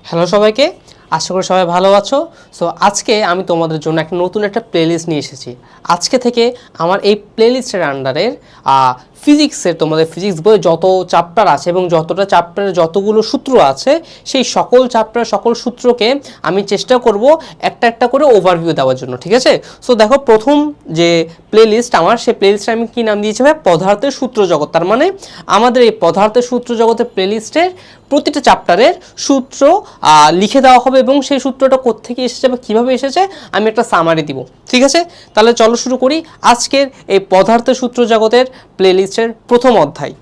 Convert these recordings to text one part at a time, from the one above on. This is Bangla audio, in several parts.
হ্যালো সবাইকে, আশা করি সবাই ভালো আছো। সো আজকে আমি তোমাদের জন্য একটা নতুন প্লেলিস্ট নিয়ে এসেছি। আজকে থেকে আমার এই প্লেলিস্টের আন্ডারের ফিজিক্সের তোমাদের ফিজিক্স বইয়ে যত চ্যাপ্টার আছে এবং যতটা চ্যাপ্টারের যতগুলো সূত্র আছে সেই সকল চ্যাপ্টারের সকল সূত্রকে আমি চেষ্টা করব একটা একটা করে ওভারভিউ দেওয়ার জন্য, ঠিক আছে? সো দেখো, প্রথম যে প্লেলিস্ট আমার, সেই প্লেলিস্টে আমি কী নাম দিয়েছি ভাই? পদার্থের সূত্র জগৎ। তার মানে আমাদের এই পদার্থের সূত্র জগতের প্লেলিস্টের প্রতিটা চ্যাপ্টারের সূত্র লিখে দেওয়া হবে এবং সেই সূত্রটা কোত্থেকে এসেছে বা কীভাবে এসেছে আমি একটা সামারি দিব, ঠিক আছে? তাহলে চলো শুরু করি আজকের এই পদার্থের সূত্র জগতের প্লেলিস্টের প্রথম অধ্যায়,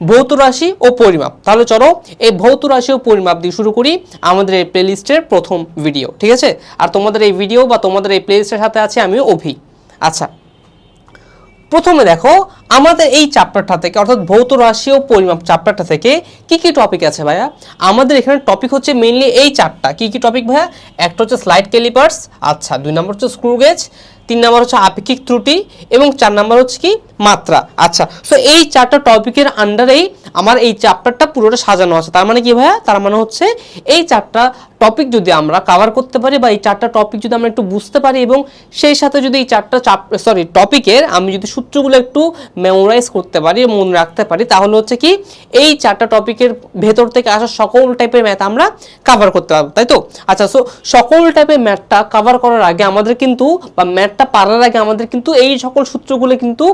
ভৌত রাশি ও পরিমাপ। তাহলে চলো এই ভৌত রাশি ও পরিমাপ দিয়ে শুরু করি আমাদের এই প্লেলিস্টের প্রথম ভিডিও, ঠিক আছে? আর তোমাদের এই ভিডিও বা তোমাদের এই প্লেলিস্টের সাথে আছে আমি অভি। আচ্ছা, প্রথমে দেখো আমাদের এই চ্যাপ্টারটা থেকে, অর্থাৎ ভৌত রাশি ও পরিমাপ চ্যাপ্টারটা থেকে কি কি টপিক আছে ভাইয়া? আমাদের এখানে টপিক হচ্ছে মেইনলি এই চারটা। কি কি টপিক ভাইয়া? একটা হচ্ছে স্লাইড ক্যালিপার্স, আচ্ছা, 2 নম্বর হচ্ছে স্ক্রু গেজ, 3 নম্বর হচ্ছে আপেক্ষিক ত্রুটি এবং 4 নম্বর হচ্ছে কি মাত্রা। আচ্ছা, সো এই চারটা টপিকের আন্ডারেই আমার এই চ্যাপ্টারটা পুরোটা সাজানো আছে। তার মানে কি ভাইয়া? তার মানে হচ্ছে এই চারটা টপিক যদি আমরা কভার করতে পারি বা এই চারটা টপিক যদি আমরা একটু বুঝতে পারি এবং সেই সাথে যদি এই চারটা টপিকের আমি যদি সূত্রগুলো একটু মেমোরাইজ করতে পারি, মনে রাখতে পারি, তাহলে হচ্ছে কি এই চারটা টপিকের ভেতর থেকে আসা সকল টাইপের ম্যাথ আমরা কভার করতে পারবো, তাই তো? আচ্ছা, সো সকল টাইপের ম্যাথটা কভার করার আগে আমাদের কিন্তু, বা ম্যাথটা পারার আগে আমাদের কিন্তু এই সকল সূত্রগুলো কিন্তু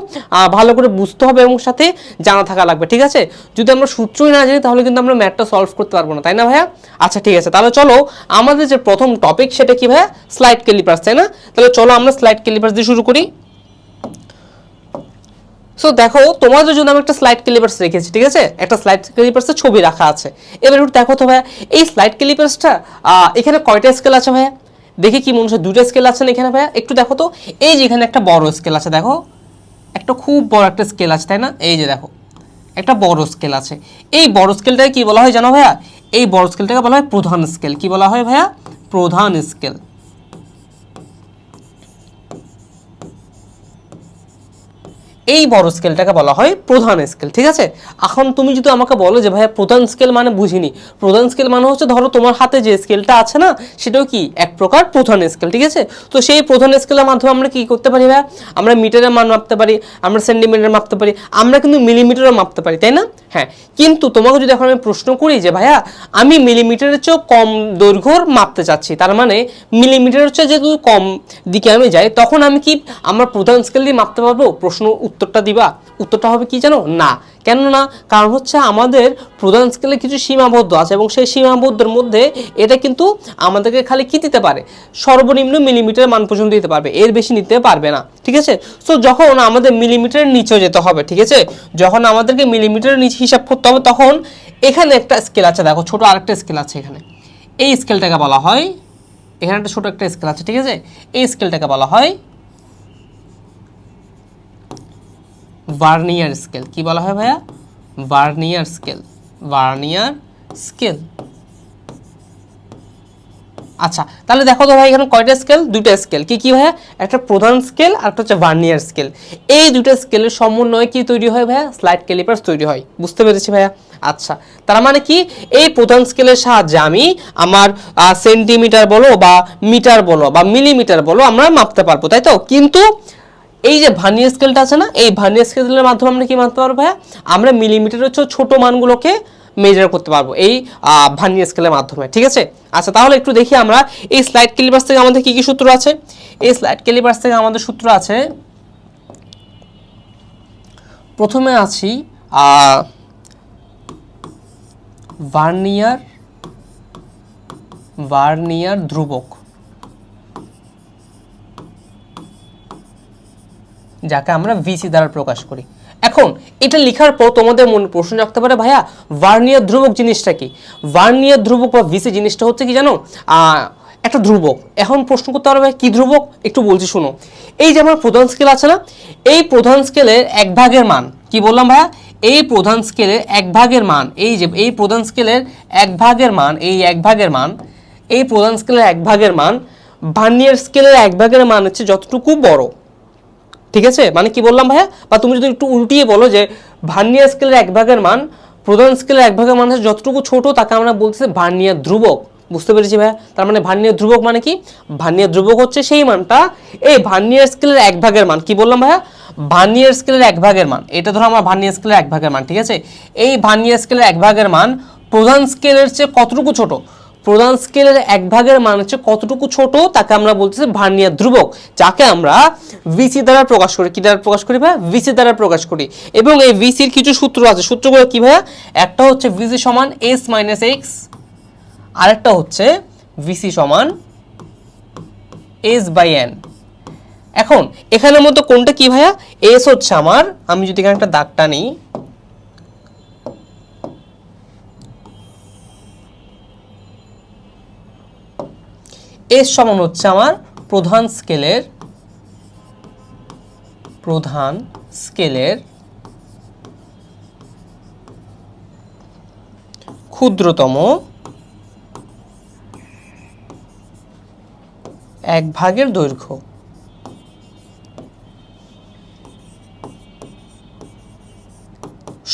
ভালো করে বুঝতে হবে এবং সাথে জানা থাকা লাগবে, ঠিক আছে? যদি আমরা সূত্রই না জানি তাহলে কিন্তু আমরা ম্যাথটা সলভ করতে পারবো না, তাই না ভাইয়া? আচ্ছা, ঠিক আছে, তাহলে চলো আমাদের যে প্রথম টপিক সেটা কি ভাইয়া? স্লাইড ক্যালিপার্স, তাই না? তাহলে চলো আমরা স্লাইড ক্যালিপার্স দিয়ে শুরু করি। সো দেখো, তোমাদের জন্য আমি একটা স্লাইড ক্যালিপার্স রেখেছি, ঠিক আছে? একটা স্লাইড ক্যালিপার্সের ছবি রাখা আছে। এবার একটু দেখো তো ভাইয়া, এই স্লাইড ক্যালিপার্সটা এখানে কয়টা স্কেল আছে ভাইয়া? দেখি কি মনে হচ্ছে, 2টা স্কেল আছে না এখানে ভাইয়া? একটু দেখো তো, এই যে এখানে একটা বড় স্কেল আছে, দেখো একটা খুব বড় একটা স্কেল আছে, তাই না? এই যে দেখো একটা বড় স্কেল আছে। এই বড় স্কেলটাকে কি বলা হয় জানো ভাইয়া? এই বড় স্কেলটাকে বলা হয় প্রধান স্কেল। কি বলা হয় ভাইয়া? প্রধান স্কেল। এই বড় স্কেলটাকে বলা হয় প্রধান স্কেল, ঠিক আছে? এখন তুমি যদি আমাকে বলো যে ভাইয়া প্রধান স্কেল মানে বুঝিনি, প্রধান স্কেল মানে হচ্ছে ধরো তোমার হাতে যে স্কেলটা আছে না, সেটাও কি এক প্রকার প্রধান স্কেল, ঠিক আছে? তো সেই প্রধান স্কেলের মাধ্যমে আমরা কি করতে পারি ভাইয়া? আমরা মিটারের মান মাপতে পারি, আমরা সেন্টিমিটার মাপতে পারি, আমরা কিন্তু মিলিমিটারও মাপতে পারি, তাই না? হ্যাঁ, কিন্তু তোমাকে যদি এখন আমি প্রশ্ন করি যে ভাইয়া আমি মিলিমিটারের চেয়েও কম দৈর্ঘ্যর মাপতে চাচ্ছি, তার মানে মিলিমিটারের চেয়ে যেহেতু কম দিকে আমি যাই, তখন আমি কি আমরা প্রধান স্কেল দিয়ে মাপতে পারবো? প্রশ্ন উত্তরটা দিবা, উত্তরটা হবে কি জানো? না। কেন না? কারণ হচ্ছে আমাদের প্রধান স্কেলে কিছু সীমাবদ্ধ আছে এবং সেই সীমাবদ্ধের মধ্যে এটা কিন্তু আমাদেরকে খালি কি দিতে পারে? সর্বনিম্ন মিলিমিটার মান পর্যন্ত দিতে পারবে, এর বেশি নিতে পারবে না, ঠিক আছে? সো যখন আমাদের মিলিমিটারের নিচেও যেতে হবে, ঠিক আছে, যখন আমাদেরকে মিলিমিটারের নিচে হিসাব করতে হবে, তখন এখানে একটা স্কেল আছে, দেখো ছোট আরেকটা স্কেল আছে এখানে। এই স্কেলটাকে বলা হয়, এখানে একটা ছোট একটা স্কেল আছে, ঠিক আছে? এই স্কেলটাকে বলা হয় ভার্নিয়ার স্কেল। কি বলা হয় ভাইয়া? Vernier scale. Vernier scale. আচ্ছা, তাহলে দেখো তো ভাই এখানে কয়টা স্কেল? 2টা স্কেল। কি কি ভাইয়া? একটা প্রধান স্কেল আর একটা হচ্ছে ভার্নিয়ার স্কেল। এই 2টা স্কেলের সমন্বয়ে কি তৈরি হয় ভাইয়া? স্লাইড ক্যালিপার্স তৈরি হয়। বুঝতে পেরেছি ভাইয়া? আচ্ছা, তার মানে কি এই প্রধান স্কেলের সাহায্যে আমি আমার সেন্টিমিটার বলো বা মিটার বলো বা মিলিমিটার বলো আমরা মাপতে পারবো, তাই তো? কিন্তু এই যে ভার্নিয়ার স্কেলটা আছে না, এই ভার্নিয়ার স্কেলের মাধ্যমে আমরা কি মাপতে পারবো ভাইয়া? আমরা মিলিমিটারের চেয়ে ছোট মানগুলোকে মেজার করতে পারবো এই ভার্নিয়ার স্কেলের মাধ্যমে, ঠিক আছে? আচ্ছা, তাহলে একটু দেখি আমরা এই স্লাইড ক্যালিপার্স থেকে আমাদের কি কি সূত্র আছে। এই স্লাইড ক্যালিপার্স থেকে আমাদের সূত্র আছে, প্রথমে আছি ভার্নিয়ার ধ্রুবক, যাকে আমরা ভিসি দ্বারা প্রকাশ করি। এখন এটা লেখার পর তোমাদের মনে প্রশ্ন রাখতে পারে ভাইয়া ভার্নিয়ার ধ্রুবক জিনিসটা কি? ভার্নিয়ার ধ্রুবক বা ভিসি জিনিসটা হচ্ছে কি জানো? একটা ধ্রুবক। এখন প্রশ্ন করতে পারবে কি ধ্রুবক? একটু বলছি শোনো। এই যে আমার প্রধান স্কেল আছে না, এই প্রধান স্কেলের 1/ভাগের মান, কি বললাম ভাইয়া? এই প্রধান স্কেলের 1/ভাগের মান, এই যে এই প্রধান স্কেলের 1/ভাগের মান, এই 1/ভাগের মান, এই প্রধান স্কেলের 1/ভাগের মান ভার্নিয়ার স্কেলের 1/ভাগের মান হচ্ছে যতটুকু বড়, ঠিক আছে? মানে কি বললাম ভাইয়া? বা তুমি যদি একটু উল্টিয়ে বলো যে ভার্নিয়ার স্কেলের 1/ভাগের মান প্রধান স্কেলের এক ভাগের মান যতটুকু ছোট তাকে আমরা বলতেছি ভার্নিয়ার ধ্রুবক। বুঝতে পেরেছি ভাইয়া? তার মানে ভার্নিয়ার ধ্রুবক মানে কি? ভার্নিয়ার ধ্রুবক হচ্ছে সেই মানটা এই ভার্নিয়ার স্কেলের এক ভাগের মান। কি বললাম ভাইয়া? ভার্নিয়ার স্কেলের এক ভাগের মান। এটা ধরো আমার ভার্নিয়ার স্কেলের এক ভাগের মান, ঠিক আছে? এই ভার্নিয়ার স্কেলের এক ভাগের মান প্রধান স্কেলের চেয়ে কতটুকু ছোট? প্রধান স্কেলের এক ভাগের মান হচ্ছে কতটুকু ছোট তাকে আমরা বলতেছি ভার্নিয়ার ধ্রুবক, যাকে আমরা ভিসি দ্বারা প্রকাশ করি। কি দ্বারা প্রকাশ করি ভাইয়া? ভিসি দ্বারা প্রকাশ করি। এবং এই ভিসির কিছু সূত্র আছে। সূত্রগুলো কি ভাইয়া? একটা হচ্ছে ভিসি সমান এস মাইনাস এক্স, আরেকটা হচ্ছে ভিসি সমান এস বাই এন। এখন এখানের মধ্যে কোনটা কি ভাইয়া? এস হচ্ছে আমার, আমি যদি এখানে একটা দাগটা নিই, এস সমান হচ্ছে আমার প্রধান স্কেলের ক্ষুদ্রতম এক ভাগের দৈর্ঘ্য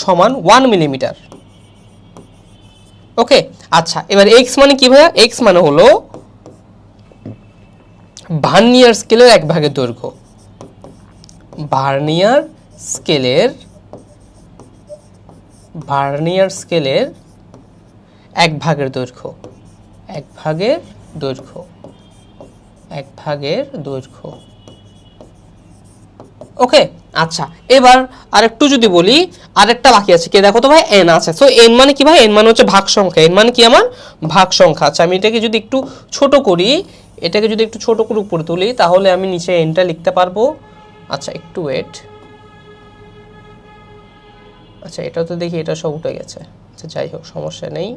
সমান 1 মিলিমিটার। ওকে, আচ্ছা, এবার এক্স মানে কি ভাইয়া? এক্স মানে হলো ভার্নিয়ার স্কেলের এক ভাগের দৈর্ঘ্য। ভার্নিয়ার স্কেলের এক ভাগের দৈর্ঘ্য। ওকে, আচ্ছা, এবার আরেকটু যদি বলি, আরেকটা বাকি আছে। কে দেখো তো ভাই? এন আছে। সো এন মানে কি ভাই? এন মানে হচ্ছে ভাগ সংখ্যা। এন মানে কি আমার? ভাগ সংখ্যা। আচ্ছা, আমি এটাকে যদি একটু ছোট করি, উপরে তুলি, তাহলে আমি নিচে এনটা লিখতে পারবো। আচ্ছা, একটু ওয়েট। আচ্ছা, এটা তো দেখি এটা সব উঠে গেছে। আচ্ছা, যাই হোক, সমস্যা নেই।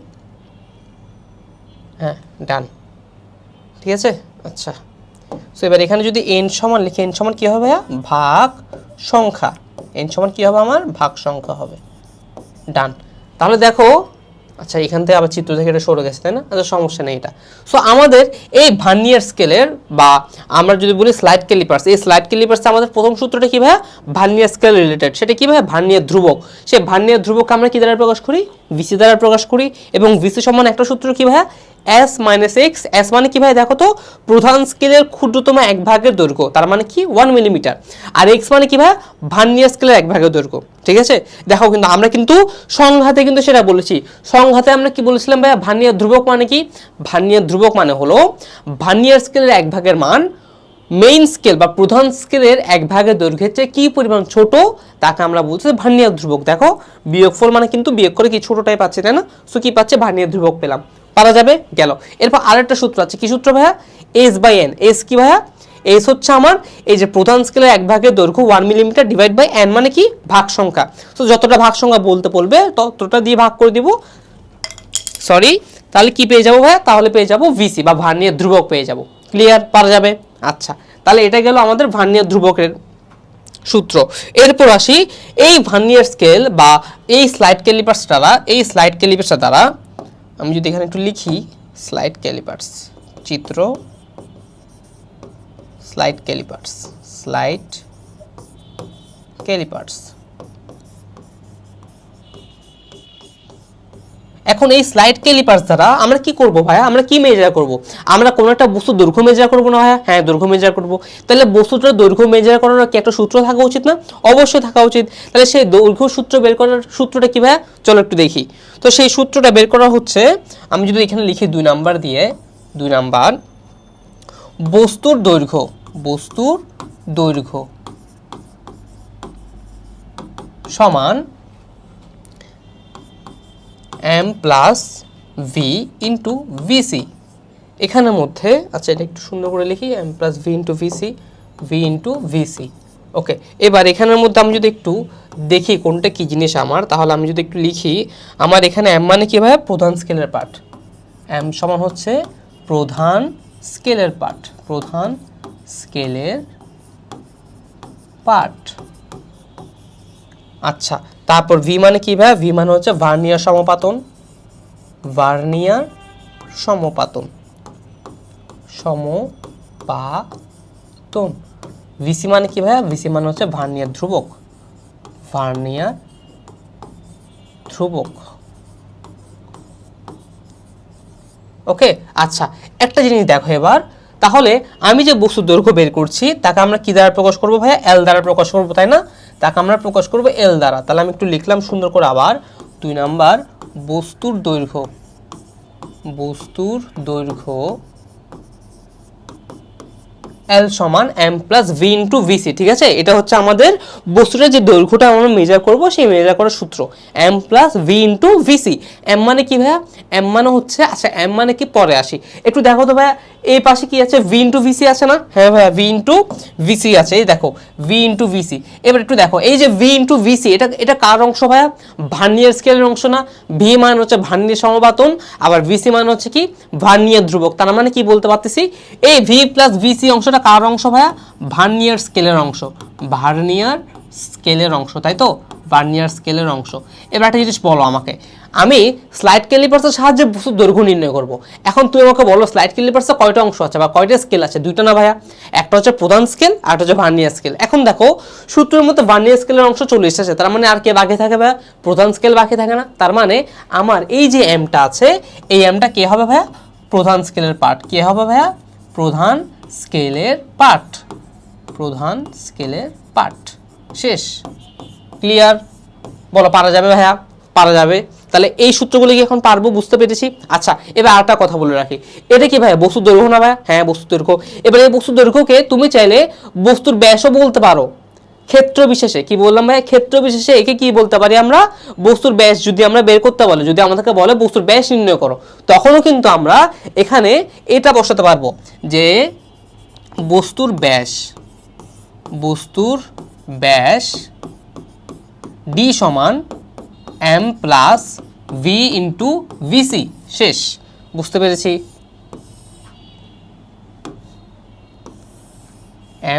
হ্যাঁ, ডান, ঠিক আছে। আচ্ছা, সো এবার এখানে যদি এন সমান লিখি, এন সমান কি হবে ভাইয়া? ভাগ সংখ্যা। এন সমান কি হবে আমার? ভাগ সংখ্যা হবে। ডান। তাহলে দেখো, আচ্ছা, এখান থেকে আবার চিত্র থেকে এটা সরে গেছে, তাই না? আচ্ছা, সমস্যা নেই এটা। সো আমাদের এই ভার্নিয়ার স্কেলের, বা আমরা যদি বলি স্লাইড ক্যালিপার্স, এই স্লাইড ক্যালিপার্সে আমাদের প্রথম সূত্রটা কি ভাইয়া? Vernier scale related. সেটা কি ভাইয়া? ভার্নিয়ার ধ্রুবক। সেই ভার্নিয়ার ধ্রুবক আমরা কি দ্বারা প্রকাশ করি? ভিসি দ্বারা প্রকাশ করি। এবং ভিসি সমান একটা সূত্র কি ভাইয়া? S minus x. এস মানে কি ভাই? দেখো তো, প্রধান স্কেলের ক্ষুদ্রতম এক ভাগের দৈর্ঘ্য, তার মানে কি? 1 মিলিমিটার। আর এক্স মানে কি ভাই? ভার্নিয়ার স্কেলের এক ভাগের দৈর্ঘ্য। ঠিক আছে, দেখো, কিন্তু আমরা কিন্তু সংঘাতে কিন্তু সেটা বলেছি। সংঘাতে আমরা কি বলেছিলাম ভাইয়া? ভার্নিয়ার ধ্রুবক মানে কি? ভার্নিয়ার ধ্রুবক মানে হলো ভার্নিয়ার স্কেলের এক ভাগের মান মেইন স্কেল বা প্রধান স্কেলের এক ভাগের দৈর্ঘ্যের চেয়ে কি পরিমাণ ছোট তাকে আমরা বলছি ভার্নিয়ার ধ্রুবক। দেখো, বিয়োগফল মানে কিন্তু বিয়োগ করে কি ছোটটাই পাচ্ছে, তাই না? সো কি পাচ্ছে? ভার্নিয়ার ধ্রুবক পেলাম। পারা যাবে? গেল। এরপর আরেকটা সূত্র আছে। কি সূত্র ভাইয়া? S by N. এস কি ভাইয়া? এস হচ্ছে আমার এই যে প্রধান স্কেলের এক ভাগের দৈর্ঘ্য 1 মিলিমিটার ডিভাইড বাই এন মানে কি? ভাগ সংখ্যা। তো যতটা ভাগ সংখ্যা বলতে বলবে ততটা দিয়ে ভাগ করে দিব। সরি, তাহলে কি পেয়ে যাবো ভাইয়া? তাহলে পেয়ে যাবো ভিসি বা ভার্নিয়ার ধ্রুবক পেয়ে যাবো। ক্লিয়ার? পারা যাবে? আচ্ছা, তাহলে এটা গেল আমাদের ভার্নিয়ার ধ্রুবকের সূত্র। এরপর আসি এই ভার্নিয়ার স্কেল বা এই স্লাইড ক্যালিপার্সটা দ্বারা আমি যদি এখানে একটু লিখি, স্লাইড ক্যালিপার্স চিত্র, স্লাইড ক্যালিপার্স। এখন এই স্লাইড ক্যালিপার্স দ্বারা আমরা কি করব ভাইয়া? আমরা কি মেজার করব? আমরা কোন একটা বস্তু দৈর্ঘ্য মেজার করব না ভাইয়া? হ্যাঁ, দৈর্ঘ্য মেজার করব। তাহলে বস্তুটার দৈর্ঘ্য মেজার করার কি একটা সূত্র থাকা উচিত না? অবশ্যই থাকা উচিত। তাহলে সেই দৈর্ঘ্য সূত্র বের করার সূত্রটা কি ভাইয়া? চলো একটু দেখি। তো সেই সূত্রটা বের করা হচ্ছে, আমি যদি এখানে লিখি 2 নাম্বার দিয়ে, 2 নাম্বার, বস্তুর দৈর্ঘ্য সমান m plus V into vc. এখানের মধ্যে, আচ্ছা, এটা একটু সুন্দর করে লিখি, m plus V into vc, v into vc. Okay, এবার এখানের মধ্যে আমি যদি একটু দেখি কোনটা কি জিনিস আমার, তাহলে আমি যদি একটু লিখি, আমার এখানে m মানে কি ভাই? প্রধান স্কেলের পার্ট। m সমান হচ্ছে প্রধান স্কেলের পার্ট। আচ্ছা, তারপর ভি মানে কি ভাই? ভি মানে হচ্ছে ভার্নিয়ার সমপাতন। ভিসি মানে কি ভাই? ভিসি মানে হচ্ছে ভার্নিয়ার ধ্রুবক। ধ্রুবক। ওকে, আচ্ছা একটা জিনিস দেখো এবার, তাহলে আমি যে বস্তুর দৈর্ঘ্য বের করছি তাকে আমরা কি দ্বারা প্রকাশ করবো ভাইয়া? এল দ্বারা প্রকাশ করবো, তাই না? তাকে আমরা প্রকাশ করবো এল দ্বারা। তাহলে আমি একটু লিখলাম সুন্দর করে আবার, 2 নাম্বার বস্তুর দৈর্ঘ্য L সমান m plus v into VC. ঠিক আছে, এটা হচ্ছে আমাদের বস্তুটার যে দৈর্ঘ্যটা আমরা মেজার করব সেই মেজার করার সূত্র, m plus v into VC. m মানে কি ভাইয়া? m মানে হচ্ছে, আচ্ছা m মানে কি পরে আসি, একটু দেখো তো ভাইয়া এই পাশে কি আছে? v ইন্টু ভিসি আছে না? হ্যাঁ ভাইয়া v ইন্টু ভিসি আছে, এই দেখো v ইন্টু ভিসি। এবার একটু দেখো এই যে v ইন্টু ভিসি, এটা কার অংশ ভাইয়া? ভার্নিয়ার স্কেলের অংশ না? v মান হচ্ছে ভার্নিয়ার সমবাতন, আবার ভিসি মান হচ্ছে কি? ভার্নিয়ার ধ্রুবক। তার মানে কি বলতে পারতেছি, এই v প্লাস ভিসি অংশটা কার অংশ ভাইয়া? ভার্নিয়ার স্কেলের অংশ, ভার্নিয়ার স্কেলের অংশ, তাই তো? ভার্নিয়ার স্কেলের অংশ। এবার একটা জিনিস বলো আমাকে, আমি স্লাইড ক্যালিপার্সের সাহায্যে বস্তুর দৈর্ঘ্য নির্ণয় করব। এখন তুমি আমাকে বলো স্লাইড ক্যালিপার্সে কয়টা অংশ আছে বা কয়টা স্কেল আছে? দুইটা না ভাইয়া? একটা হচ্ছে প্রধান স্কেল আর একটা হচ্ছে ভার্নিয়ার স্কেল। এখন দেখো সূত্রের মধ্যে ভার্নিয়ার স্কেলের অংশ চলে এসেছে, তার মানে আর কে বাকি থাকে ভাইয়া? প্রধান স্কেল বাকি থাকে না? তার মানে আমার এই যে এমটা আছে, এই এমটা কে হবে ভাইয়া? প্রধান স্কেলের পার্ট। কে হবে ভাইয়া? প্রধান স্কেলের পার্ট, প্রধান স্কেলের পার্ট। শেষ, ক্লিয়ার? বলো পারা যাবে ভাইয়া? পারা যাবে। তাহলে এই সূত্রগুলো কি এখন পারবো? বুঝতে পেরেছি। আচ্ছা এবার আরেকটা কথা বলে রাখি, এটা কি ভাইয়া বস্তুর দৈর্ঘ্য না ভাইয়া? হ্যাঁ বস্তুর দৈর্ঘ্য। এবার এই বস্তুর দৈর্ঘ্যকে তুমি চাইলে বস্তুর ব্যাসও বলতে পারো, ক্ষেত্র বিশেষে। কি বললাম ভাই? ক্ষেত্র বিশেষে একে কি বলতে পারি আমরা? বস্তুর ব্যাস যদি আমরা বের করতে বলে, যদি আমাদেরকে বলে বস্তুর ব্যাস নির্ণয় করো, তখনও কিন্তু আমরা এখানে এটা বসাতে পারবো যে বস্তুর ব্যাস ডি সমান m plus v into VC. শেষ, বুঝতে পেরেছি?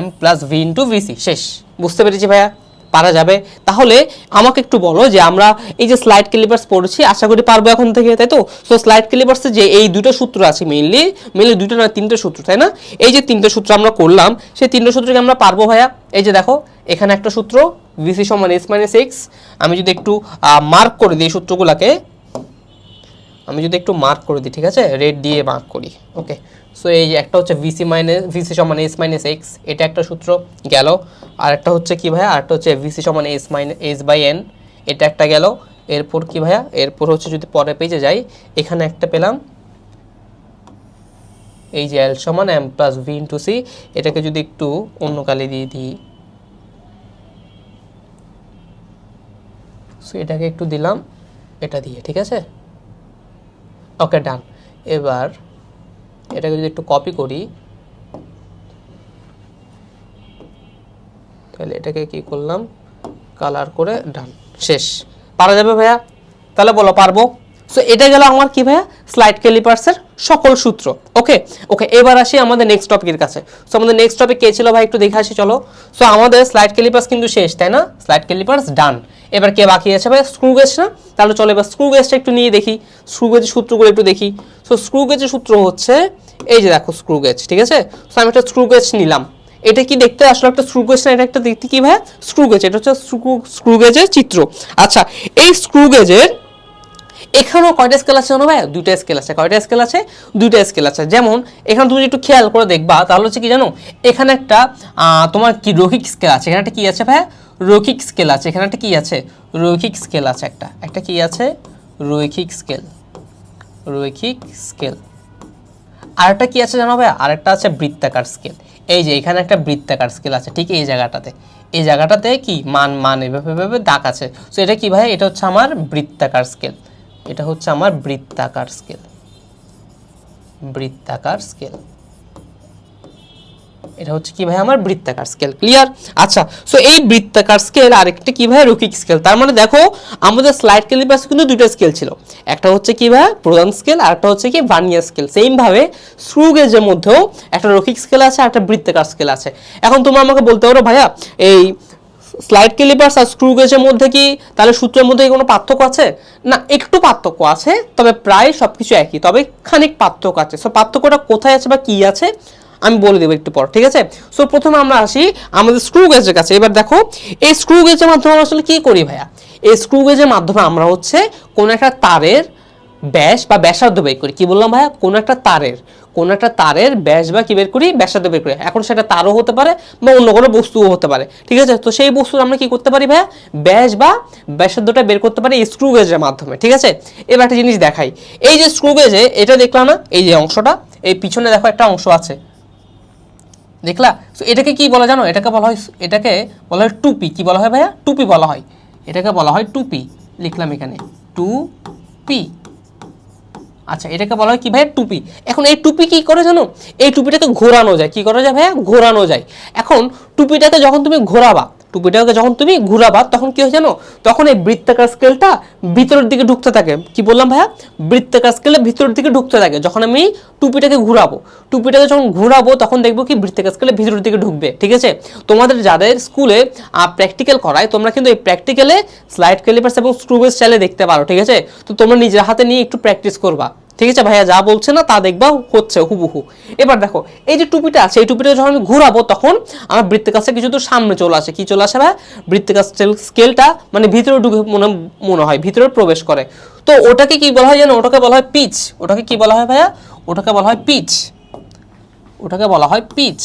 m plus v into VC, শেষ, বুঝতে পেরেছি ভাইয়া? পারা যাবে। তাহলে আমাকে একটু বলো যে আমরা এই যে স্লাইড ক্যালিপার্স পড়ছি, আশা করি পারবো এখন থেকে, তাই তো? সো স্লাইড ক্যালিপার্সে যে এই দুটো সূত্র আছে, মেইনলি দুটো না তিনটে সূত্র, তাই না? এই যে তিনটে সূত্র আমরা করলাম, সেই তিনটে সূত্রকে আমরা পারবো ভাইয়া। এই যে দেখো এখানে একটা সূত্র ভিসি সমান s মাইনাস এক্স। আমি যদি একটু মার্ক করে দিই সূত্রগুলোকে, আমি যদি একটু মার্ক করে দিই, ঠিক আছে, রেড দিয়ে মার্ক করি। ওকে, সো এই যে একটা হচ্ছে ভিসি সমান এস মাইনাস এক্স, এটা একটা সূত্র গেল। আর একটা হচ্ছে কি ভাইয়া? আর একটা হচ্ছে ভিসি সমান এস বাই এন, এটা একটা গেল। এরপর কি ভাইয়া? এরপর হচ্ছে যদি পরে পেজে যাই, এখানে একটা পেলাম, এই যে এল সমান M plus V into C. এটাকে যদি একটু অন্য কালি দিয়ে দিই, সো এটাকে একটু দিলাম এটা দিয়ে, ঠিক আছে? ওকে, ডান। এবার এটাকে যদি একটু কপি করি, তাহলে এটাকে কি করলাম? কালার করে, ডান। শেষ, পারা যাবে ভাইয়া? তাহলে বলো পারবো। সো এটা গেল আমার কি ভাইয়া? স্লাইড ক্যালিপার্সের সকল সূত্র। ওকে ওকে, এবার আসি আমাদের নেক্সট টপিকের কাছে। সো আমাদের নেক্সট টপিক কে ছিল ভাই? একটু দেখে আসি চলো। সো আমাদের স্লাইড ক্যালিপার্স কিন্তু শেষ, তাই না? স্লাইড ক্যালিপার্স ডান। এবার কে বাকি আছে ভাই? স্ক্রু গেজ না? তাহলে চলো এবার স্ক্রু গেজটা একটু নিয়ে দেখি, স্ক্রু গেজের সূত্রগুলো একটু দেখি। সো স্ক্রু গেজের সূত্র হচ্ছে এই যে দেখো স্ক্রু গেজ, ঠিক আছে? সো আমি একটা স্ক্রু গেজ নিলাম। এটা কি দেখতে আসলে একটা স্ক্রু গেজ না? এটা একটা দেখতে কি ভাই? Screw gauge. এটা হচ্ছে স্ক্রু গেজের চিত্র। আচ্ছা, এই স্ক্রু গেজের এখানেও কয়টা স্কেল আছে জানো ভাই? দুইটা স্কেল আছে। কয়টা স্কেল আছে? দুইটা স্কেল আছে। যেমন এখানে তুমি একটু খেয়াল করে দেখবা, তাহলে হচ্ছে কি জানো, এখানে একটা তোমার কি রৈখিক স্কেল আছে, এখানে একটা কি আছে ভাই? রৈখিক স্কেল আছে। এখানে একটা কি আছে? রৈখিক স্কেল আছে। একটা কি আছে? রৈখিক স্কেল, রৈখিক স্কেল। আরেকটা কি আছে জানো ভাই? আরেকটা আছে বৃত্তাকার স্কেল। এই যে এখানে একটা বৃত্তাকার স্কেল আছে, ঠিক এই জায়গাটাতে। এই জায়গাটাতে কি মান এভাবে দাগ আছে। সো এটা কি ভাই? এটা হচ্ছে আমার বৃত্তাকার স্কেল। এটা হচ্ছে আমার বৃত্তাকার স্কেল, বৃত্তাকার স্কেল। এটা হচ্ছে কি ভাই? আমার বৃত্তাকার স্কেল। ক্লিয়ার? আচ্ছা, সো এই বৃত্তাকার স্কেল আরেকটা কি ভাই? রৈখিক স্কেল। তার মানে দেখো আমাদের স্লাইড ক্যালিপার্সে কিন্তু দুটো স্কেল ছিল, একটা হচ্ছে কি ভাই? প্রধান স্কেল, আর একটা হচ্ছে কি ভার্নিয়ার স্কেল। সেম ভাবে স্ক্রু গেজের মধ্যেও একটা রৈখিক স্কেল আছে আর একটা বৃত্তাকার স্কেল আছে। এখন তোমরা আমাকে বলতে পারো ভাইয়া এই স্লাইড ক্যালিপার্স আর স্ক্রু গেজের মধ্যে কি তাহলে সূত্রের মধ্যে কোনো পার্থক্য আছে? না, একটু পার্থক্য আছে, তবে প্রায় সবকিছু একই, তবে খানিক পার্থক্য আছে। সো পার্থক্যটা কোথায় আছে বা কি আছে আমি বলে দেবো একটু পর, ঠিক আছে। সো প্রথমে আমরা আসি আমাদের স্ক্রু গেজের কাছে। এবার দেখো এই স্ক্রু গেজের মাধ্যমে আমরা আসলে কি করি ভাইয়া, এই স্ক্রু গেজের মাধ্যমে আমরা হচ্ছে কোন একটা তারের ব্যাস বা ব্যাসার্ধ বের করি। কি বললাম ভাইয়া, কোন একটা তারের ব্যাস বা কি বের করি, ব্যাসার্ধ বের করি। এখন সেটা তারও হতে পারে বা অন্য কোনো বস্তুও হতে পারে, ঠিক আছে। তো সেই বস্তুর আমরা কি করতে পারি ভাইয়া, ব্যাস বা ব্যাসার্ধটা বের করতে পারি স্ক্রু গেজের মাধ্যমে, ঠিক আছে। এবার একটা জিনিস দেখাই, এই যে স্ক্রু গেজে এটা দেখলাম না, এই যে অংশটা, এই পিছনে দেখো একটা অংশ আছে, দেখলা। তো এটাকে কি বলা জানো, এটাকে বলা হয় টুপি। কি বলা হয় ভাইয়া, টুপি বলা হয়, এটাকে বলা হয় টুপি। লিখলাম এখানে টুপি। আচ্ছা, এটাকে বলা হয় কি ভাইয়া, টুপি। এখন এই টুপি কি করে জানো, এই টুপিটাকে ঘোরানো যায়। কি করা যায় ভাইয়া, ঘোরানো যায়। এখন টুপিটাকে যখন তুমি ঘোরাবা, তখন কি হয় জানো, তখন এই বৃত্তাকার স্কেলটা ভিতরের দিকে ঢুকতে থাকে। কি বললাম ভাইয়া, বৃত্তাকার স্কেলে ভিতরের দিকে ঢুকতে থাকে। যখন আমি টুপিটাকে যখন ঘুরাবো তখন দেখবো কি বৃত্তাকার স্কেলে ভিতরের দিকে ঢুকবে, ঠিক আছে। তোমাদের যাদের স্কুলে প্র্যাকটিক্যাল করায়, তোমরা কিন্তু এই প্র্যাকটিক্যালে স্লাইড ক্যালিপার্স এবং স্ক্রু গেজ চাইলে দেখতে পারো, ঠিক আছে। তো তোমরা নিজের হাতে নিয়ে একটু প্র্যাকটিস করবা, ঠিক আছে। ভাইয়া যা বলছে না তা দেখবা হচ্ছে হুবহু। এবার দেখো এই যে টুপিটা আছে, এই টুপিটা যখন আমি ঘুরাবো তখন আমার বৃত্তাকার স্কেল কিছু তো সামনে চলে আসে। কি চলে আসে ভাই, বৃত্তাকার স্কেলটা মানে ভিতরে ঢুকে মনে হয় ভিতরে প্রবেশ করে। তো ওটাকে কি বলা হয় জানো, ওটাকে বলা হয় পিচ। ওটাকে কি বলা হয় ভাইয়া, ওটাকে বলা হয় পিচ।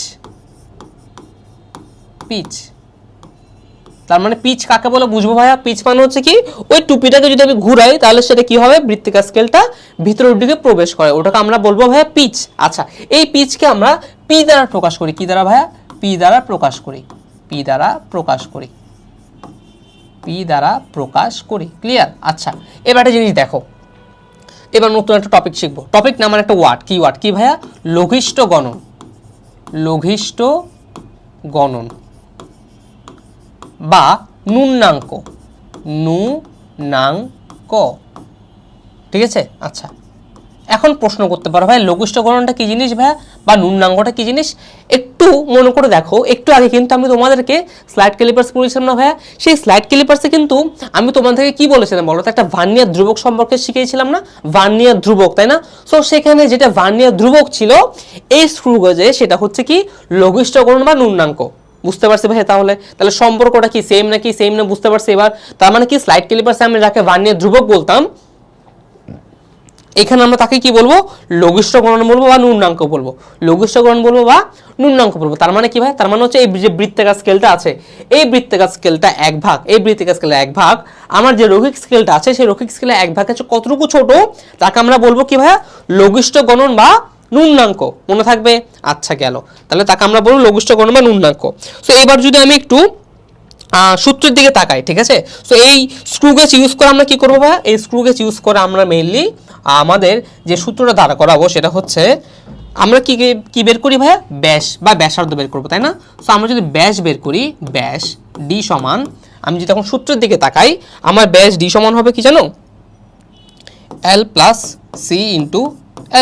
পিচ। তার মানে পিচ কাকে বলে বুঝবো ভাইয়া, পিচ মানে হচ্ছে কি, ওই টুপিটাকে যদি আমি ঘুরাই তাহলে সেটা কি হবে, বৃত্তাকার স্কেলটা ভিতরের দিকে প্রবেশ করে, ওটাকে আমরা বলবো ভাইয়া পিচ। আচ্ছা, এই পিচকে আমরা পি দ্বারা প্রকাশ করি। কি দ্বারা ভাইয়া, পি দ্বারা প্রকাশ করি। ক্লিয়ার। আচ্ছা, এবার একটা জিনিস দেখো, এবার নতুন একটা টপিক শিখবো। টপিক নাম একটা ওয়ার্ড, কি ওয়ার্ড, কি ভাইয়া, লঘিষ্ঠ গণন বা নুন্নাঙ্ক, ঠিক আছে। আচ্ছা, এখন প্রশ্ন করতে পারো ভাই লঘিষ্ঠ গণনটা কি জিনিস ভাইয়া, বা নুন্নাঙ্কটা কি জিনিস। একটু মনে করে দেখো, একটু আগে কিন্তু আমি তোমাদেরকে স্লাইড ক্যালিপার্স পড়িয়েছিলাম না ভাইয়া। সেই স্লাইড ক্যালিপার্সে কিন্তু আমি তোমাদেরকে কি বলেছিলাম বলো তো, একটা ভার্নিয়ার ধ্রুবক সম্পর্কে শিখিয়েছিলাম না, ভার্নিয়ার ধ্রুবক, তাই না। সো সেখানে যেটা ভার্নিয়ার ধ্রুবক ছিল এই স্ক্রু গেজে, সেটা হচ্ছে কি লঘিষ্ঠ গণন বা নুন্নাঙ্ক। বুঝতে পারছি ভাই, তাহলে সম্পর্কটা কি সেম নাকি সেম না বুঝতে পারছি এবার। তার মানে কি স্লাইড ক্যালিপার্সে আমি যাকে ভার্নিয়ার ধ্রুবক বলতাম, এখানে আমরা তাকে কি বলবো, লঘিষ্ঠ গণন বলবো বা নুন্নাঙ্ক বলবো, তার মানে কি ভাই, তার মানে হচ্ছে এই যে বৃত্তাকার স্কেলটা আছে, এই বৃত্তাকার স্কেলটা এক ভাগ, আমার যে রৈখিক স্কেলটা আছে সেই রৈখিক স্কেলে এক ভাগ হচ্ছে কতটুকু ছোট, তাকে আমরা বলবো কি ভাইয়া, লঘিষ্ঠ গণন বা নুন্নাঙ্ক। মনে থাকবে। আচ্ছা, গেল, তাহলে তাকে আমরা বলবো লঘিষ্ঠ গণন বা নুন্নাঙ্ক। তো এবার যদি আমি একটু সূত্রের দিকে তাকাই, ঠিক আছে। সো এই স্ক্রু গেজ ইউজ করে আমরা কি করবো ভাইয়া, এই স্ক্রু গেজ ইউজ করে আমরা মেইনলি আমাদের যে সূত্রটা দাঁড়া করাবো সেটা হচ্ছে আমরা কি বের করি ভাইয়া, ব্যাস বা ব্যাসার্ধ বের করবো, তাই না। সো আমরা যদি ব্যাস বের করি, ব্যাস ডি সমান, আমি যদি এখন সূত্রের দিকে তাকাই, আমার ব্যাস ডি সমান হবে কি জানো, L plus C into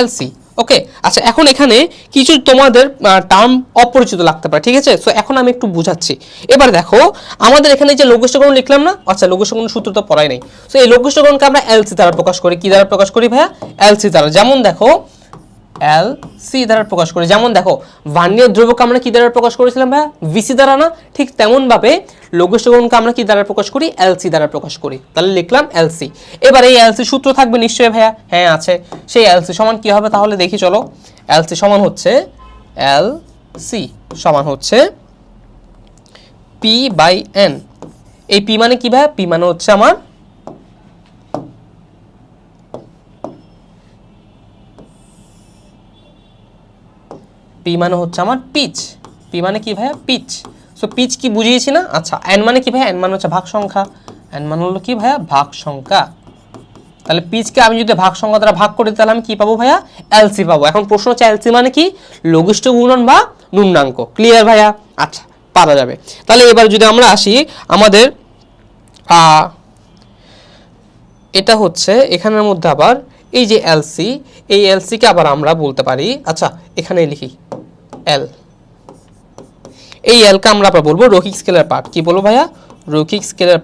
L C. Okay. আচ্ছা, এখন এখানে কিছু তোমাদের টার্ম অপরিচিত লাগতে পারে, ঠিক আছে। সো এখন আমি একটু বুঝাচ্ছি। এবার দেখো আমাদের এখানে যে লঘিষ্ঠ গণন লিখলাম না, আচ্ছা লঘিষ্ঠ গণন সূত্র তো পড়াই নাই। সো এই লঘিষ্ঠ গণনকে আমরা এলসি দ্বারা প্রকাশ করি। কি দ্বারা প্রকাশ করি ভাইয়া, এলসি দ্বারা। যেমন দেখো এলসি দ্বারা প্রকাশ করি, যেমন দেখো ভার্নিয়ার ধ্রুবককে আমরা কি দ্বারা প্রকাশ করেছিলাম ভাইয়া, ভিসি দ্বারা না। ঠিক তেমন ভাবে লঘিষ্ঠ গণনকে আমরা কি দ্বারা প্রকাশ করি, এলসি দ্বারা প্রকাশ করি। তাহলে লিখলাম এলসি। এবার এই এলসি সূত্র থাকবে নিশ্চয়ই ভাইয়া, হ্যাঁ আছে। সেই এলসি সমান কি হবে তাহলে দেখি চলো। এলসি সমান হচ্ছে পি বাই এন। এই পি মানে কি ভাইয়া, পি মানে হচ্ছে আমার পিচ। পি মানে কি ভাইয়া, পিচ। সো পিচ কি বুঝিয়েছি না। আচ্ছা, এন মানে কি ভাইয়া, এন মানে হচ্ছে ভাগ সংখ্যা। এন মানে হলো কি ভাইয়া, ভাগ সংখ্যা। তাহলে পিচকে আমি যদি ভাগ সংখ্যা দ্বারা ভাগ করি তাহলে আমি কি পাবো ভাইয়া, এলসি পাবো। এখন প্রশ্ন হচ্ছে এলসি মানে কি, লঘিষ্ঠ গুণন বা নুন্নাঙ্ক। ক্লিয়ার ভাইয়া। আচ্ছা, পারা যাবে। তাহলে এবার যদি আমরা আসি আমাদের এটা হচ্ছে এখানের মধ্যে আবার এই যে এলসি, এই এলসিকে আবার আমরা বলতে পারি, আচ্ছা এখানে লিখি এল, এই এলকে আমরা আবার বলবো রৈখিক স্কেলের পার্ট। কি বলবো ভাইয়া, রৈখিক স্কেলের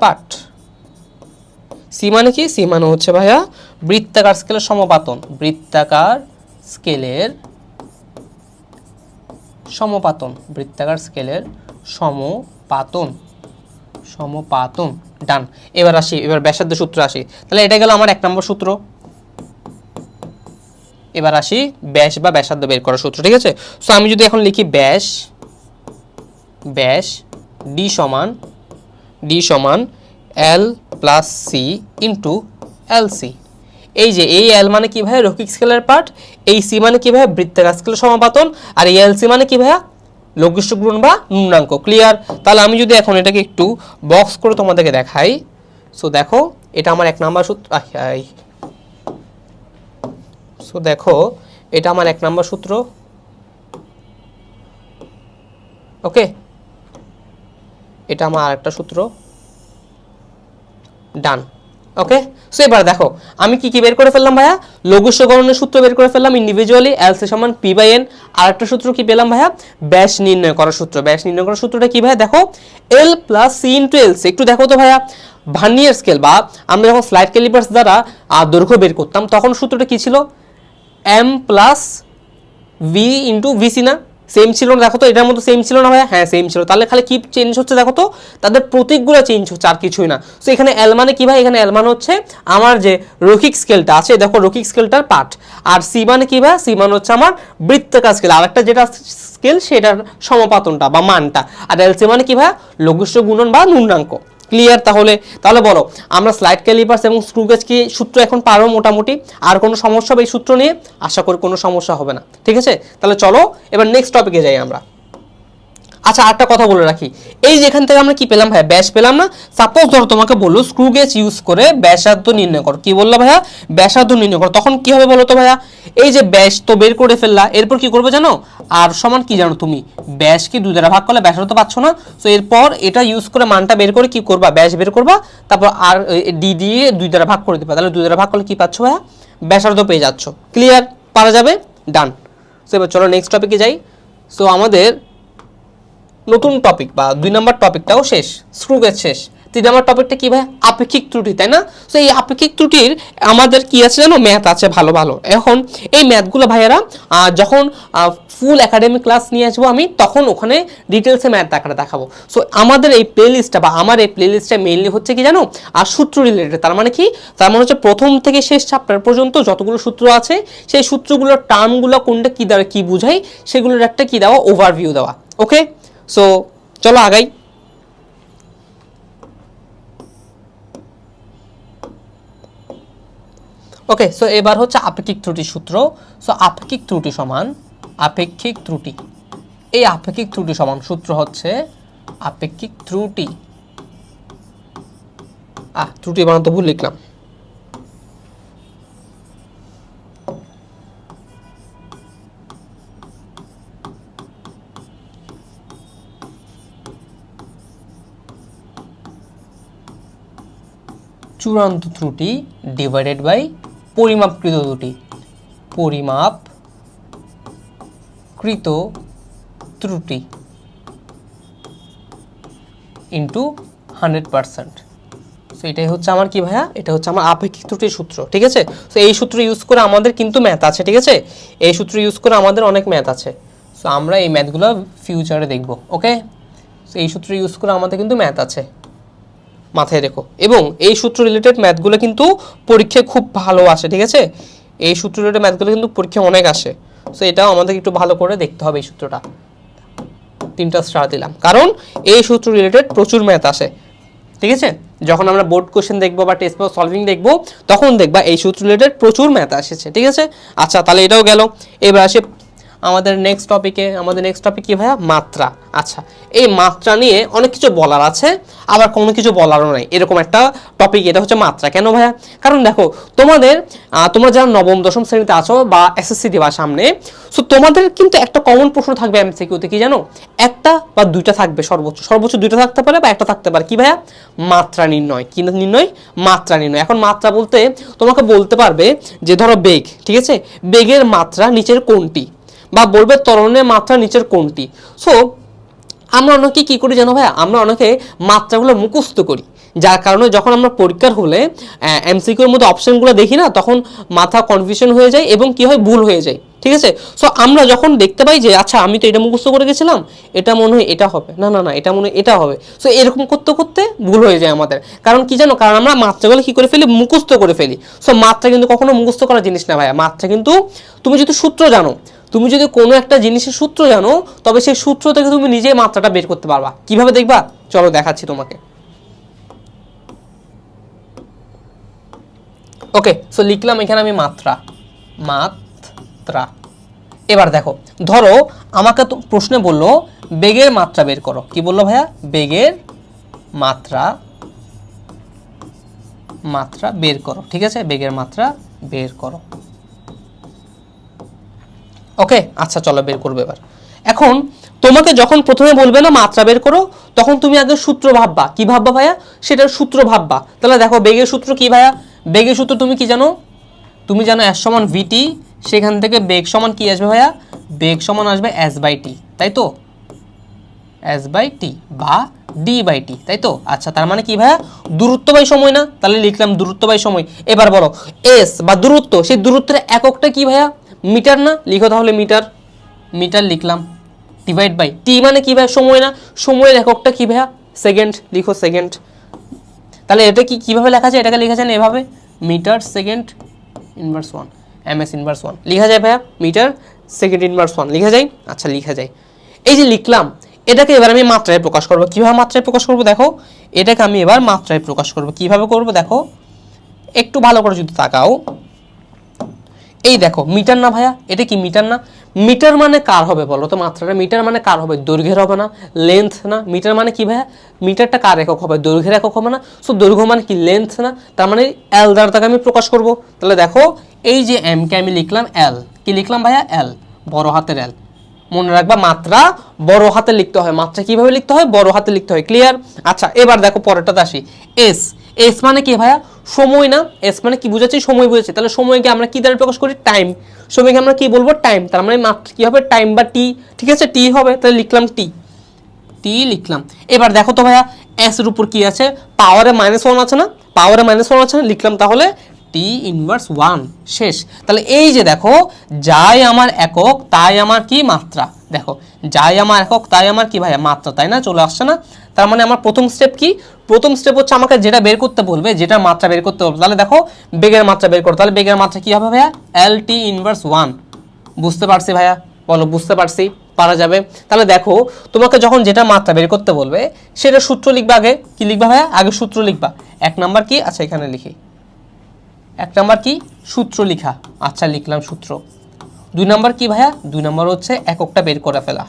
পার্ট। সি মানে কি, সি মানে হচ্ছে ভাইয়া বৃত্তাকার স্কেলের সমাপাতন, বৃত্তাকার স্কেলের সমপাতন, বৃত্তাকার স্কেলের সমপাতন, সমপাতন। ডান। এবার আসি, এবার ব্যাসার্ধ সূত্র আসি। তাহলে এটা গেল আমার 1 নম্বর সূত্র। এবার আসি ব্যাস বা ব্যাসার্ধ বের করার সূত্র, ঠিক আছে। সো আমি যদি এখন লিখি ব্যাস, ব্যাস ডি সমান L plus C into L C. এই যে এই এল মানে কি ভাইয়া রৈখিক স্কেলের পার্ট, এই সি মানে কি ভাইয়া বৃত্তাকার স্কেলের সমাপাতন, আর এই এল সি মানে কি ভাইয়া লঘিষ্ঠ গুণন বা ন্যূনাঙ্ক। ক্লিয়ার? তাহলে আমি যদি এখন এটাকে একটু বক্স করে তোমাদেরকে দেখাই। সো দেখো এটা আমার 1 নম্বর সূত্র। সো দেখো এটা আমার 1 নম্বর সূত্র। ওকে, এটা আমার আরেকটা সূত্র। ডান। ওকে, সো এবার দেখো আমি কি কি বের করে ফেললাম ভাইয়া, লঘিষ্ঠ গণনের সূত্র বের করে ফেললাম ইন্ডিভিজুয়ালি, এলসি সমান পি বাই এন। আর একটা সূত্র কি পেলাম ভাইয়া, ব্যাস নির্ণয় করার সূত্র। ব্যাস নির্ণয় করার সূত্রটা কি ভাইয়া, দেখো এল প্লাস সি ইন্টু এলসি। একটু দেখো তো ভাইয়া, ভার্নিয়ার স্কেল বা আমরা যখন স্লাইড ক্যালিপার্স দ্বারা দৈর্ঘ্য বের করতাম তখন সূত্রটা কি ছিল, M plus V into VC না? সেম ছিল না? দেখো তো এটার মতো সেম ছিল না ভাইয়া? হ্যাঁ সেম ছিল। তাহলে খালি কি চেঞ্জ হচ্ছে দেখো তো, তাদের প্রতীকগুলো চেঞ্জ হচ্ছে, আর কিছুই না। সো এখানে এল মানে কি ভাই, এখানে এল মানে হচ্ছে আমার যে রৈখিক স্কেলটা আছে, দেখো রৈখিক স্কেলটার পার্ট। আর সি মানে কি ভাই, সি মানে হচ্ছে আমার বৃত্তাকার স্কেল, আরেকটা যেটা স্কেল সেটার সমাপাতনটা বা মানটা। আর এল সি মানে কি ভাই, লঘিষ্ঠ গুণন বা ন্যূনাঙ্ক। ক্লিয়ার? তাহলে বলো আমরা স্লাইড ক্যালিপার্স এবং স্ক্রু গেজ কি সূত্র এখন পারো মোটামুটি? আর কোনো সমস্যা হবে এই সূত্র নিয়ে? আশা করি কোনো সমস্যা হবে না, ঠিক আছে। তাহলে চলো এবার নেক্সট টপিকে যাই আমরা। আচ্ছা আরেকটা কথা বলে রাখি, এই যে এখান থেকে আমরা কি পেলাম ভাইয়া, ব্যাস পেলাম না? সাপোজ ধরো তোমাকে বললো স্ক্রু গেজ ইউজ করে ব্যাসার্ধ নির্ণয় করো, কি বললো ভাইয়া, ব্যাসার্ধ নির্ণয় করো, তখন কি হবে বলো তো ভাইয়া, এই যে ব্যাস তো বের করে ফেললা, এরপর কি করবে জানো, আর সমান কি জানো তুমি, ব্যাসকে 2 দ্বারা ভাগ করলে ব্যাসার্ধ পাচ্ছ না? সো এরপর এটা ইউজ করে মানটা বের করে কি করবা, ব্যাস বের করবা, তারপর আর ডি দিয়ে 2 দ্বারা ভাগ করে দিবা, তাহলে 2 দ্বারা ভাগ করলে কি পাচ্ছ ভাইয়া, ব্যাসার্ধ পেয়ে যাচ্ছ। ক্লিয়ার? পারা যাবে? ডান। সো এবার চলো নেক্সট টপিকে যাই। সো আমাদের নতুন টপিক বা 2 নম্বর টপিকটাও শেষ, স্ক্রু গেজ শেষ। 3 নম্বর টপিকটা কি ভাই, আপেক্ষিক ত্রুটি, তাই না? সো এই আপেক্ষিক ত্রুটির আমাদের কি আছে জানো, ম্যাথ আছে ভালো ভালো। এখন এই ম্যাথগুলো ভাইয়ারা যখন ফুল একাডেমিক ক্লাস নিয়ে আসবো আমি, তখন ওখানে ডিটেলসে ম্যাথ আকারে দেখাবো। সো আমাদের এই প্লেলিস্টটা বা আমার এই প্লেলিস্টটা মেইনলি হচ্ছে কি জানো, আর সূত্র রিলেটেড। তার মানে কি, তার মানে হচ্ছে প্রথম থেকে শেষ চ্যাপ্টার পর্যন্ত যতগুলো সূত্র আছে সেই সূত্রগুলোর টার্মগুলো কোনটা কি দ্বারা কি বুঝাই সেগুলোর একটা কি দেওয়া, ওভারভিউ দেওয়া। ওকে, সো চলো আগাই। ওকে, সো এবার হচ্ছে আপেক্ষিক ত্রুটির সূত্র। সো আপেক্ষিক ত্রুটি সমান আপেক্ষিক ত্রুটি, এই আপেক্ষিক ত্রুটি সমান সূত্র হচ্ছে আপেক্ষিক ত্রুটি, ত্রুটি বানাতে ভুল লিখলাম, চূড়ান্ত ত্রুটি ডিভাইডেড বাই পরিমাপকৃত ত্রুটি, পরিমাপকৃত ত্রুটি ইন্টু 100%। সো এটাই হচ্ছে আমার কি ভাইয়া, এটা হচ্ছে আমার আপেক্ষিক ত্রুটির সূত্র, ঠিক আছে। সো এই সূত্র ইউজ করে আমাদের কিন্তু ম্যাথ আছে, ঠিক আছে, এই সূত্র ইউজ করে আমাদের অনেক ম্যাথ আছে। সো আমরা এই ম্যাথগুলো ফিউচারে দেখব। ওকে, সো এই সূত্র ইউজ করে আমাদের কিন্তু ম্যাথ আছে, মাথায় রেখো। এবং এই সূত্র রিলেটেড ম্যাথগুলো কিন্তু পরীক্ষায় খুব ভালো আসে, ঠিক আছে, এই সূত্র রিলেটেড ম্যাথগুলো কিন্তু পরীক্ষায় অনেক আসে। সো এটাও আমাদের একটু ভালো করে দেখতে হবে এই সূত্রটা। 3টা স্টার দিলাম, কারণ এই সূত্র রিলেটেড প্রচুর ম্যাথ আসে, ঠিক আছে। যখন আমরা বোর্ড কোশ্চেন দেখবো বা টেস্ট পেপার সলভিং দেখবো, তখন দেখবা এই সূত্র রিলেটেড প্রচুর ম্যাথ আসছে, ঠিক আছে। আচ্ছা তাহলে এটাও গেল। এবার আসে আমাদের নেক্সট টপিকে। আমাদের নেক্সট টপিক কি ভাইয়া, মাত্রা। আচ্ছা, এই মাত্রা নিয়ে অনেক কিছু বলার আছে, আবার কোনো কিছু বলারও নাই, এরকম একটা টপিক। এটা হচ্ছে মাত্রা। কেন ভাইয়া, কারণ দেখো তোমরা যারা নবম দশম শ্রেণীতে আছো বা এসএসসি দেওয়ার সামনে, সো তোমাদের কিন্তু একটা কমন প্রশ্ন থাকবে এমসিকিউতে, কি জানো, একটা বা 2টা থাকবে, সর্বোচ্চ 2টা থাকতে পারে বা একটা থাকতে পারে। কি ভাইয়া, মাত্রা নির্ণয়। কি নির্ণয়, মাত্রা নির্ণয়। এখন মাত্রা বলতে তোমাকে বলতে পারবে যে ধরো বেগ, ঠিক আছে, বেগের মাত্রা নিচের কোনটি, বা বলবে ত্বরণের মাত্রা নিচের কোনটি। সো আমরা অনেকে কি করি জানো ভাইয়া, আমরা অনেকে মাত্রাগুলো মুখস্থ করি, যার কারণে যখন আমরা পরীক্ষার হলে এমসিকিউর মধ্যে অপশনগুলো দেখি না, তখন মাথা কনফিউশন হয়ে যায় এবং কি হয়, ভুল হয়ে যায়। ঠিক আছে, সো আমরা যখন দেখতে পাই যে আচ্ছা আমি তো এটা মুখস্থ করে গেছিলাম, এটা মনে হয় এটা হবে, না না না এটা মনে হয় এটা হবে, সো এরকম করতে করতে ভুল হয়ে যায় আমাদের। কারণ কি জানো, কারণ আমরা মাত্রাগুলো কি করে ফেলি, মুখস্থ করে ফেলি। সো মাত্রা কিন্তু কখনো মুখস্থ করার জিনিস না ভাইয়া। মাত্রা কিন্তু তুমি যদি সূত্র জানো, তুমি যদি কোনো একটা জিনিসের সূত্র জানো, তবে সেই সূত্র থেকে তুমি নিজেই মাত্রাটা বের করতে পারবা। কিভাবে দেখবা, চলো দেখাচ্ছি তোমাকে। ওকে, সো লিখলাম এখানে আমি মাত্রা। এবার দেখো, ধরো আমাকে তো প্রশ্নে বললো বেগের মাত্রা বের করো। কি বললো ভাইয়া, বেগের মাত্রা বের করো। ঠিক আছে, বেগের মাত্রা বের করো। ওকে, আচ্ছা চলো বের করবো। এবার এখন তোমাকে যখন প্রথমে বলবে না মাত্রা বের করো, তখন তুমি আগে সূত্র ভাববা। কি ভাববা ভাইয়া, সেটার সূত্র ভাববা। তাহলে দেখো বেগের সূত্র কি ভাইয়া, বেগের সূত্র তুমি কি জানো, তুমি জানো S সমান ভিটি, সেখান থেকে বেগ সমান কি আসবে ভাইয়া, বেগ সমান আসবে S/T, তাই তো, S/T বা D/T, তাই তো। আচ্ছা তার মানে কি ভাইয়া, দূরত্ব বাই সময় না, তাহলে লিখলাম দূরত্ব বাই সময়। এবার বলো S বা দূরত্ব, সেই দূরত্বের এককটা কি ভাইয়া, মিটার না, লিখো তাহলে মিটার। মিটার লিখলাম, ডিভাইড বাই টি মানে কি ভাইয়া, সময় না, সময়ের এককটা কি ভাইয়া, সেকেন্ড, লিখো সেকেন্ড। তাহলে এটা কি কিভাবে লেখা যায়, এটাকে লেখা যায় না এভাবে, metre second inverse 1, MS inverse 1 লিখা যায় ভাইয়া, মিটার সেকেন্ড ইনভার্স 1 লিখা যায়। আচ্ছা লিখা যায়, এই যে লিখলাম, এটাকে এবার আমি মাত্রায় প্রকাশ করব। কিভাবে মাত্রায় প্রকাশ করব দেখো, এটাকে আমি এবার মাত্রায় প্রকাশ করব। কিভাবে করব দেখো, একটু ভালো করে যদি তাকাও, এই দেখো মিটার না ভাইয়া, এটা কি মিটার না, মিটার মানে কার হবে বলো তো, মাত্রাটা মিটার মানে কার হবে, দৈর্ঘ্যের হবে না, লেন্থ না। মিটার মানে কি ভাইয়া, মিটারটা কার একক হবে, দৈর্ঘ্যের একক হবে না। সো দৈর্ঘ্য মানে কি, লেন্থ না, তার মানে এল দ্বারা তাকে আমি প্রকাশ করব। তাহলে দেখো এই যে এম কে আমি লিখলাম এল, কি লিখলাম ভাইয়া, এল, বড় হাতের এল। মনে রাখবা মাত্রা বড় হাতে লিখতে হয়। মাত্রা কিভাবে লিখতে হয়, বড় হাতে লিখতে হয়। ক্লিয়ার? আচ্ছা এবার দেখো পরেরটাতে আসি। এস, এস মানে কি ভাইয়া, সময় না। এস মানে কি বুঝাচ্ছি, সময় বুঝাচ্ছি। তাহলে সময়কে আমরা কি দ্বারা প্রকাশ করি, টাইম। সময়কে আমরা কি বলবো, টাইম। তার মানে মাত্রা কি হবে, টাইম বা টি। ঠিক আছে, টি হবে, তাহলে লিখলাম টি, টি লিখলাম। এবার দেখো তো ভাইয়া, এস এর উপর কি আছে, পাওয়ারে -1 আছে না, পাওয়ারে -1 আছে না, লিখলাম তাহলে টি ইনভার্স 1, শেষ। তাহলে এই যে দেখো, যাই আমার একক তাই আমার কি মাত্রা, দেখো যাই আমার একক তাই আমার কি ভাইয়া মাত্রা, তাই না, চলে আসছে না। তার মানে আমার প্রথম স্টেপ কি, প্রথম স্টেপ হচ্ছে আমাকে যেটা বের করতে বলবে, যেটা মাত্রা বের করতে বলবে। তাহলে দেখো বেগের মাত্রা বের করো, তাহলে বেগের মাত্রা কি হবে ভাইয়া, LT ইনভার্স 1। বুঝতে পারছি ভাইয়া, বলো বুঝতে পারছি, পারা যাবে। তাহলে দেখো তোমাকে যখন যেটা মাত্রা বের করতে বলবে, সেটা সূত্র লিখবা আগে। কি লিখবা ভাইয়া, আগে সূত্র লিখবা। এক নাম্বার কি, আচ্ছা এখানে লিখি, এক নাম্বার কি, সূত্র লিখা। আচ্ছা লিখলাম সূত্র। দুই নাম্বার কি ভাইয়া, দুই নাম্বার হচ্ছে এককটা বের করে ফেলা,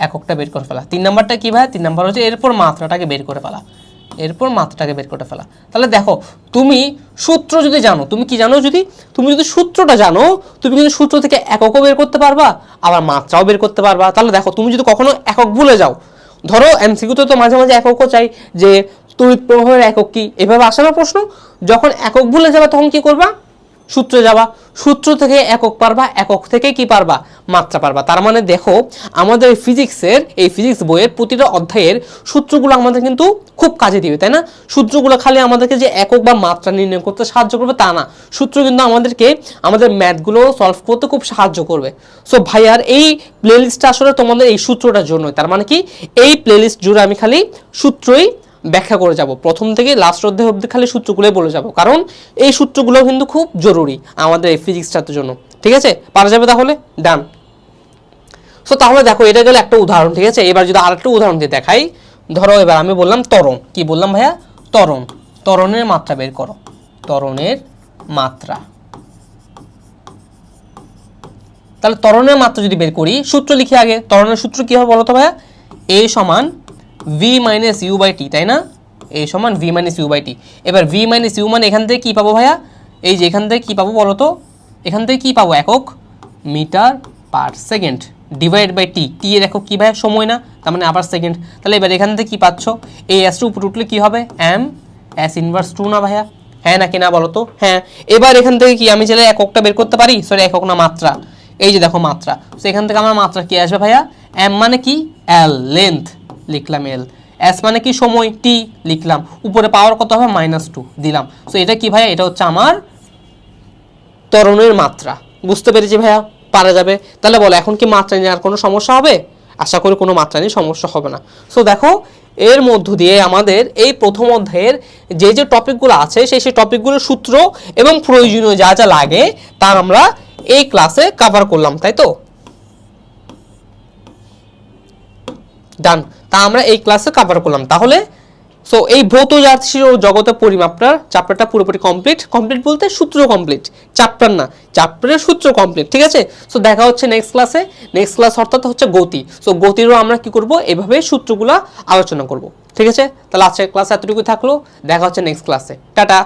এককটা বের করে ফেলা। তিন নাম্বারটা কি ভাইয়া, তিন নাম্বার হচ্ছে এরপর মাত্রাটাকে বের করে ফেলা, এরপর মাত্রাটাকে বের করে ফেলা। তাহলে দেখো তুমি সূত্র যদি জানো, তুমি কি জানো, যদি তুমি যদি সূত্রটা জানো, তুমি কিন্তু সূত্র থেকে এককও বের করতে পারবা, আবার মাত্রাও বের করতে পারবা। তাহলে দেখো তুমি যদি কখনো একক ভুলে যাও, ধরো এমসিকিউতে তো মাঝে মাঝে এককও চাই, যে তড়িৎ প্রবাহের একক কি, এভাবে আসে না প্রশ্ন। যখন একক ভুলে যাবে তখন কি করবা, সূত্রে যাবা, সূত্র থেকে একক পারবা, একক থেকে কি পারবা, মাত্রা পারবা। তার মানে দেখো আমাদের ফিজিক্সের, এই ফিজিক্স বইয়ের প্রতিটা অধ্যায়ের সূত্রগুলো আমাদের কিন্তু খুব কাজে দিবে, তাই না। সূত্রগুলো খালি আমাদেরকে যে একক বা মাত্রা নির্ণয় করতে সাহায্য করবে তা না, সূত্র কিন্তু আমাদেরকে আমাদের ম্যাথগুলো সলভ করতে খুব সাহায্য করবে। সো ভাইয়ার এই প্লেলিস্টটা আসলে তোমাদের এই সূত্রটার জন্যই। তার মানে কি, এই প্লেলিস্ট জুড়ে আমি খালি সূত্রই ব্যাখ্যা করে যাব, প্রথম থেকে লাস্ট অধ্যায় অবধি খালি সূত্রগুলোই বলে যাব, কারণ এই সূত্রগুলো কিন্তু খুব জরুরি আমাদের এই ফিজিক্সটার জন্য। ঠিক আছে, পারা যাবে তাহলে, ডান। সো তাহলে দেখো এটা গেল একটা উদাহরণ। ঠিক আছে, এবার যদি আরেকটা উদাহরণ দিয়ে দেখাই, ধরো এবার আমি বললাম ত্বরণ। কি বললাম ভাইয়া, ত্বরণ। ত্বরণের মাত্রা বের করো, ত্বরণের মাত্রা। তাহলে ত্বরণের মাত্রা যদি বের করি, সূত্র লিখি আগে। ত্বরণের সূত্র কি হবে বলো তো ভাইয়া, A সমান V minus you by T, তাই না, A সমান V minus you by T. এবার V মাইনাস ইউ মানে এখান থেকে কী পাবো ভাইয়া, এই যে এখান থেকে কী পাবো বলো তো, এখান থেকে কী পাবো, একক metre per second, divide by T. T এর একক কী ভাইয়া, সময় না, তার মানে আবার সেকেন্ড। তাহলে এবার এখান থেকে কী পাচ্ছ, এই এসটা উপরে উঠলে কী হবে, এম এস ইনভার্স 2 না ভাইয়া, হ্যাঁ নাকি না বলো তো, হ্যাঁ। এবার এখান থেকে কি আমি চাইলে এককটা বের করতে পারি, সরি একক না মাত্রা, এই যে দেখো মাত্রা। তো এখান থেকে আমার মাত্রা কি আসবে ভাইয়া, এম মানে কি, এল, লেন্থ, লিখলাম এল। এস মানে কি সময়, টি লিখলাম, উপরে পাওয়ার কত হবে -2 দিলাম। সো এটা কি ভাইয়া, এটা হচ্ছে আমার ত্বরণের মাত্রা। বুঝতে পেরেছি ভাইয়া, পারা যাবে। তাহলে বলো এখন কি মাত্রা নিয়ে আর কোনো সমস্যা হবে? আশা করি কোনো মাত্রা নিয়ে সমস্যা হবে না। সো দেখো এর মধ্য দিয়ে আমাদের এই প্রথম অধ্যায়ের যে যে টপিকগুলো আছে সেই টপিকগুলোর সূত্র এবং প্রয়োজনীয় যা যা লাগে তা আমরা এই ক্লাসে কভার করলাম, তাই তো? ডান, তা আমরা এই ক্লাসে কভার করলাম। তাহলে সো এই ভৌত জাতির জগতের পরিমাপটা চ্যাপ্টারটা পুরোপুরি কমপ্লিট বলতে সূত্র কমপ্লিট, চ্যাপ্টার না, চ্যাপ্টারের সূত্র কমপ্লিট, ঠিক আছে? সো দেখা হচ্ছে নেক্সট ক্লাসে। নেক্সট ক্লাস অর্থাৎ হচ্ছে গতি। সো গতিরও আমরা কি করব, এভাবে সূত্রগুলো আলোচনা করব, ঠিক আছে? তাহলে আজকের ক্লাস এতটুকু থাকলো, দেখা হচ্ছে নেক্সট ক্লাসে। টাটা।